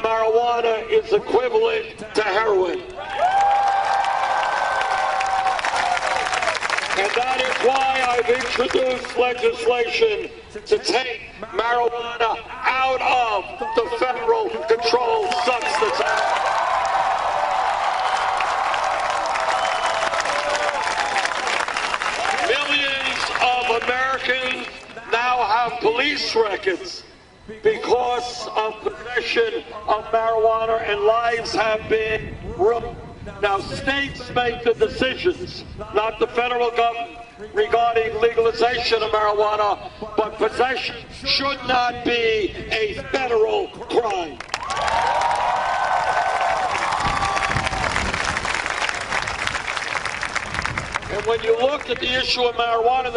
marijuana is equivalent to heroin. And that is why I've introduced legislation to take marijuana out of the Federal Controlled Substance Act. Millions of Americans now have police records because of possession of marijuana, and lives have been ruined. Now, states make the decisions, not the federal government, regarding legalization of marijuana, but possession should not be a federal crime. And when you look at the issue of marijuana,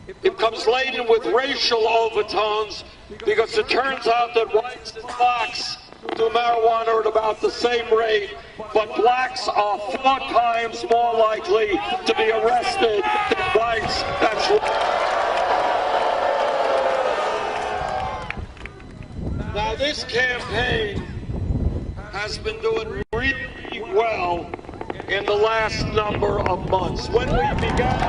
it becomes laden with racial overtones, because it turns out that whites and blacks do marijuana at about the same rate, but blacks are 4 times more likely to be arrested than whites. That's right. Now, this campaign has been doing really well in the last number of months. When we began,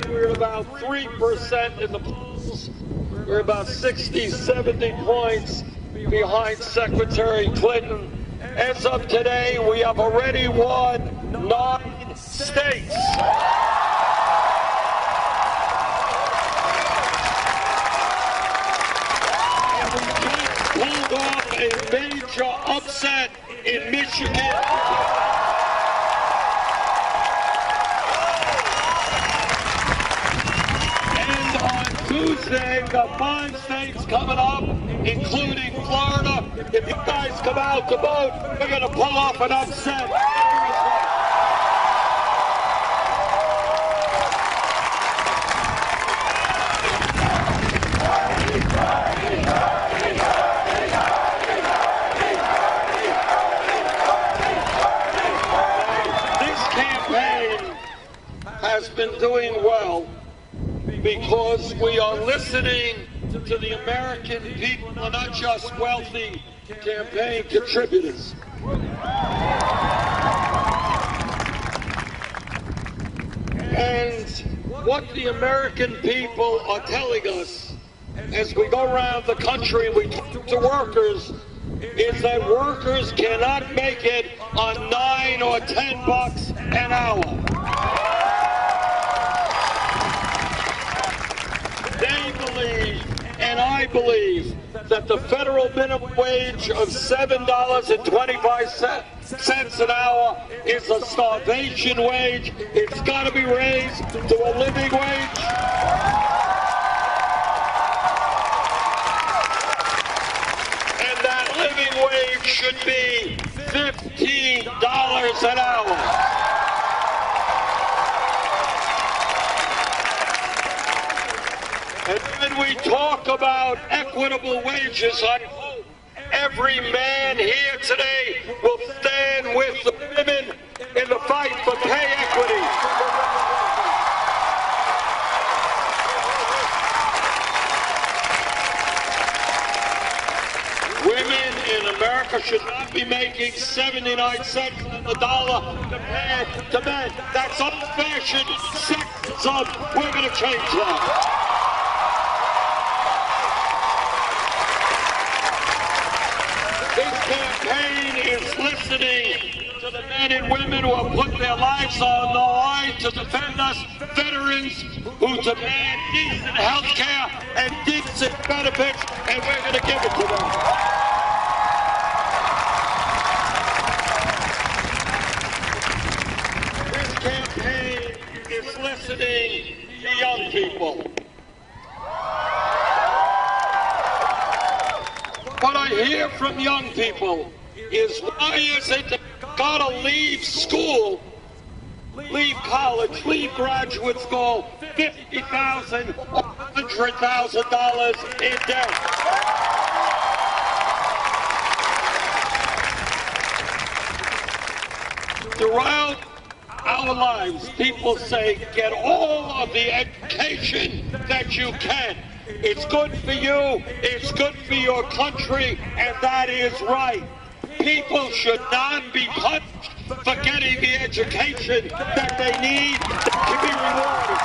we were about 3% in the polls. We're about 60, 70 points behind Secretary Clinton. As of today, we have already won 9 states. And we just pulled off a major upset in Michigan. Tuesday, we've got 5 states coming up, including Florida. If you guys come out to vote, we're going to pull off an upset. This campaign has been doing well, because we are listening to the American people, and not just wealthy campaign contributors. And what the American people are telling us as we go around the country and we talk to workers is that workers cannot make it on $9 or $10 an hour. They believe, and I believe, that the federal minimum wage of $7.25 an hour is a starvation wage. It's got to be raised to a living wage. And that living wage should be $15 an hour. And when we talk about equitable wages, I hope every man here today will stand with the women in the fight for pay equity. Women in America should not be making 79 cents on the dollar compared to men. That's old-fashioned sexism. We're going to change that. This campaign is listening to the men and women who have put their lives on the line to defend us, veterans who demand decent health care and decent benefits, and we're going to give it to them. This campaign is listening to young people. What I hear from young people is, why is it that you've got to leave school, leave college, leave graduate school, $50,000 or $100,000 in debt? Throughout our lives, people say, get all of the education that you can. It's good for you, it's good for your country, and that is right. People should not be punished for getting the education that they need to be rewarded.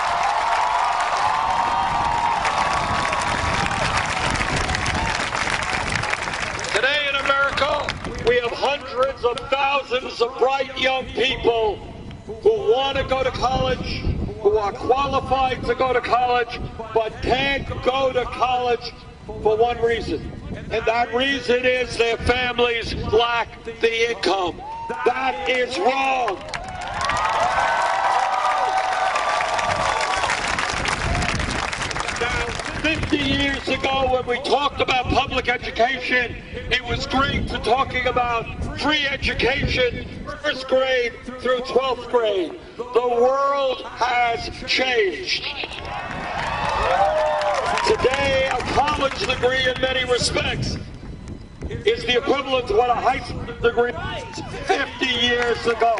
Today in America, we have hundreds of thousands of bright young people who want to go to college, who are qualified to go to college, but can't go to college for one reason. And that reason is their families lack the income. That is wrong. Now, 50 years ago, when we talked about public education, it was great to talking about free education, first grade through 12th grade. The world has changed. Today, a college degree in many respects is the equivalent to what a high school degree was 50 years ago.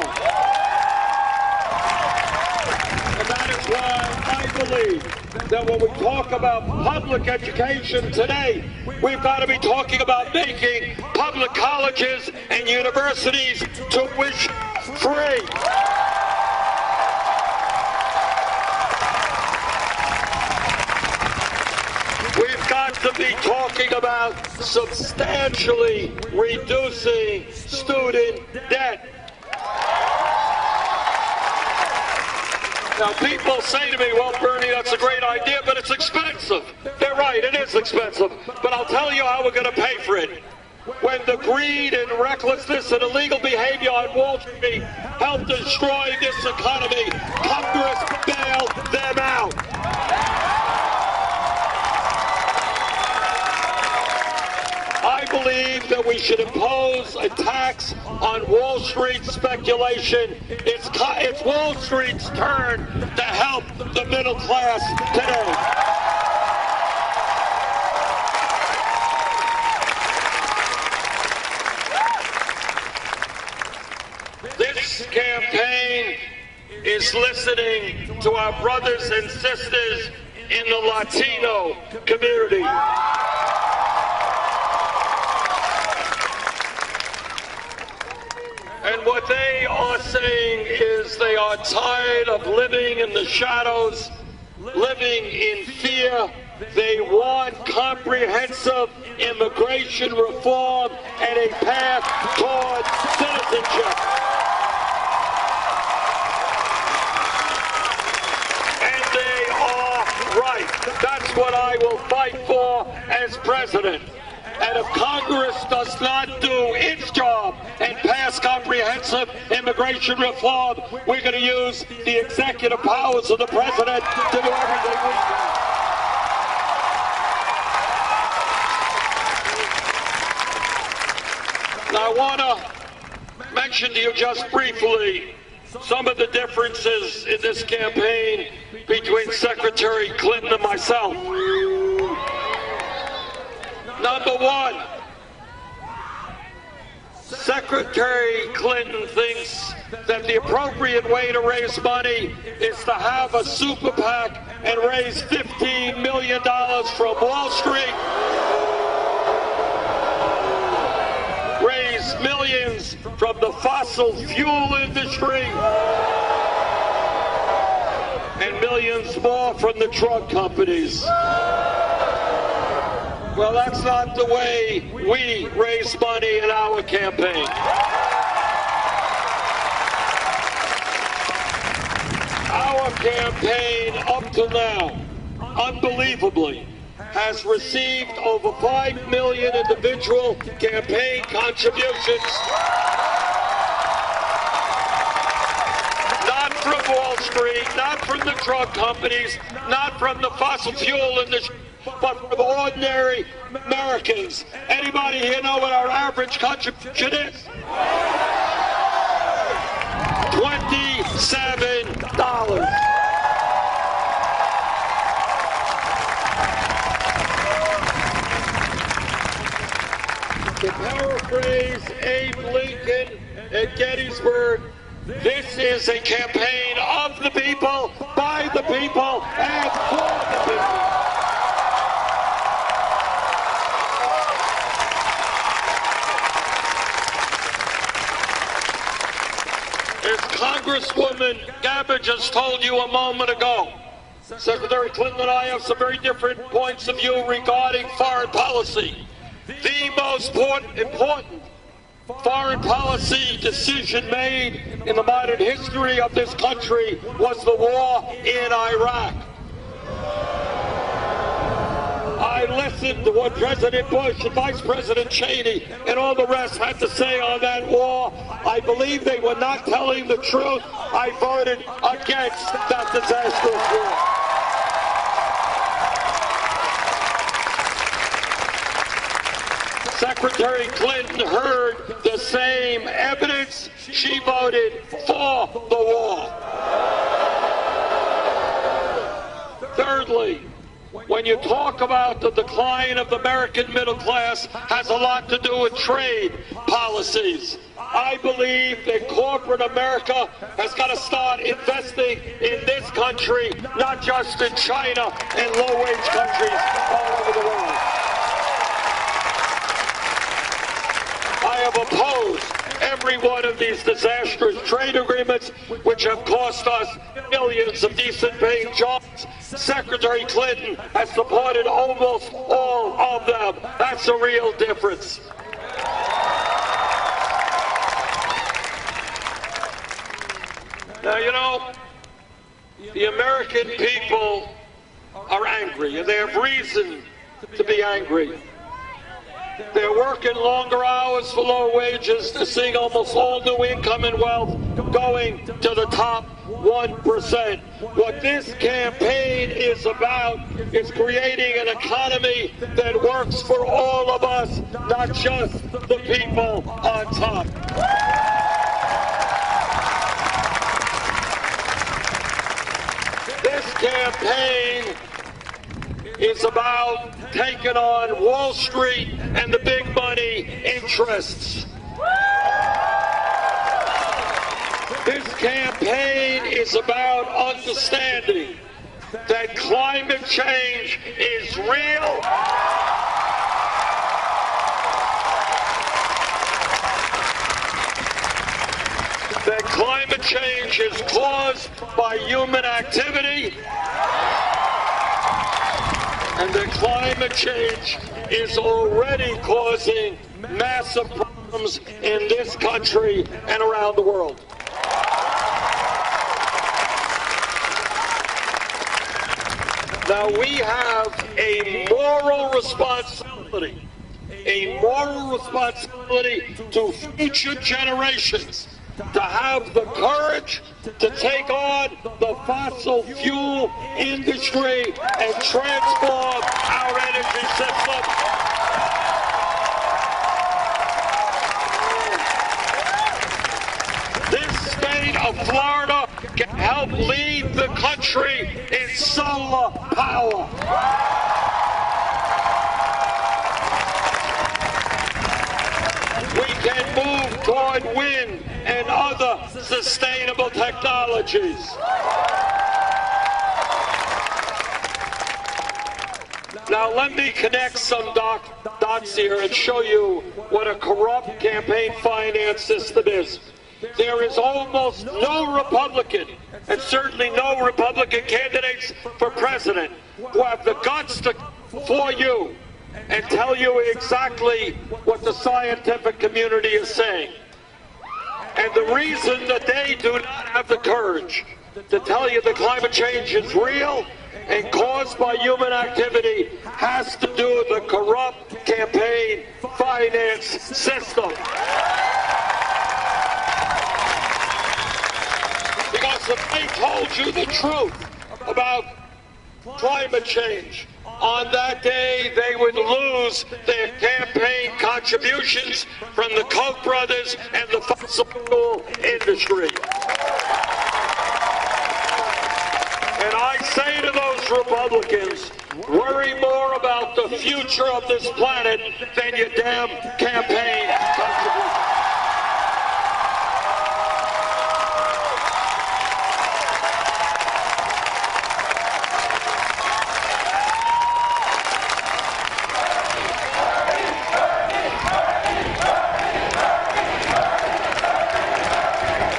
And that is why I believe that when we talk about public education today, we've got to be talking about making public colleges and universities tuition free. We've got to be talking about substantially reducing student debt. Now, people say to me, well, Bernie, that's a great idea, but it's expensive. They're right, it is expensive. But I'll tell you how we're going to pay for it. When the greed and recklessness and illegal behavior on Wall Street helped destroy this economy, Congress bailed them out. I believe that we should impose a tax on Wall Street speculation. It's Wall Street's turn to help the middle class today. This campaign is listening to our brothers and sisters in the Latino community. And what they are saying is they are tired of living in the shadows, living in fear. They want comprehensive immigration reform and a path toward citizenship. And they are right. That's what I will fight for as president. And if Congress does not do its job and pass comprehensive immigration reform, we're going to use the executive powers of the president to do everything we can. Now, I want to mention to you just briefly some of the differences in this campaign between Secretary Clinton and myself. Number one, Secretary Clinton thinks that the appropriate way to raise money is to have a super PAC and raise $15 million from Wall Street, raise millions from the fossil fuel industry, and millions more from the drug companies. Well, that's not the way we raise money in our campaign. Our campaign, up to now, unbelievably, has received over 5 million individual campaign contributions. Not from Wall Street, not from the drug companies, not from the fossil fuel industry, but from ordinary Americans. Anybody here know what our average contribution is? $27. To paraphrase Abe Lincoln at Gettysburg, This is a campaign of the people, by the people, and for the people. As Congresswoman Gabbard just told you a moment ago, Secretary Clinton and I have some very different points of view regarding foreign policy. The most important foreign policy decision made in the modern history of this country was the war in Iraq. I listened to what President Bush and Vice President Cheney and all the rest had to say on that war. I believe they were not telling the truth. I voted against that disastrous war. Secretary Clinton heard the same evidence. She voted for the war. Thirdly, when you talk about the decline of the American middle class, has a lot to do with trade policies. I believe that corporate America has got to start investing in this country, not just in China and low-wage countries all over the world. I have opposed every one of these disastrous trade agreements, which have cost us millions of decent-paying jobs. Secretary Clinton has supported almost all of them. That's a real difference. Now, you know, the American people are angry, and they have reason to be angry. They're working longer hours for low wages. They're seeing almost all new income and wealth going to the top 1%. What this campaign is about is creating an economy that works for all of us, not just the people on top. This campaign is about taking on Wall Street and the big money interests. This campaign is about understanding that climate change is real. That climate change is caused by human activity. And that climate change is already causing massive problems in this country and around the world. Now we have a moral responsibility to future generations to have the courage to take on the fossil fuel industry and transform our energy system. This state of Florida can help lead the country in solar power. We can move toward wind and other sustainable technologies. Now let me connect some dots here and show you what a corrupt campaign finance system is. There is almost no Republican, and certainly no Republican candidates for president, who have the guts to for you and tell you exactly what the scientific community is saying. And the reason that they do not have the courage to tell you that climate change is real and caused by human activity has to do with the corrupt campaign finance system. Because if they told you the truth about climate change, on that day they would lose their campaign contributions from the Koch brothers and the fossil fuel industry. And I say to those Republicans, worry more about the future of this planet than your damn campaign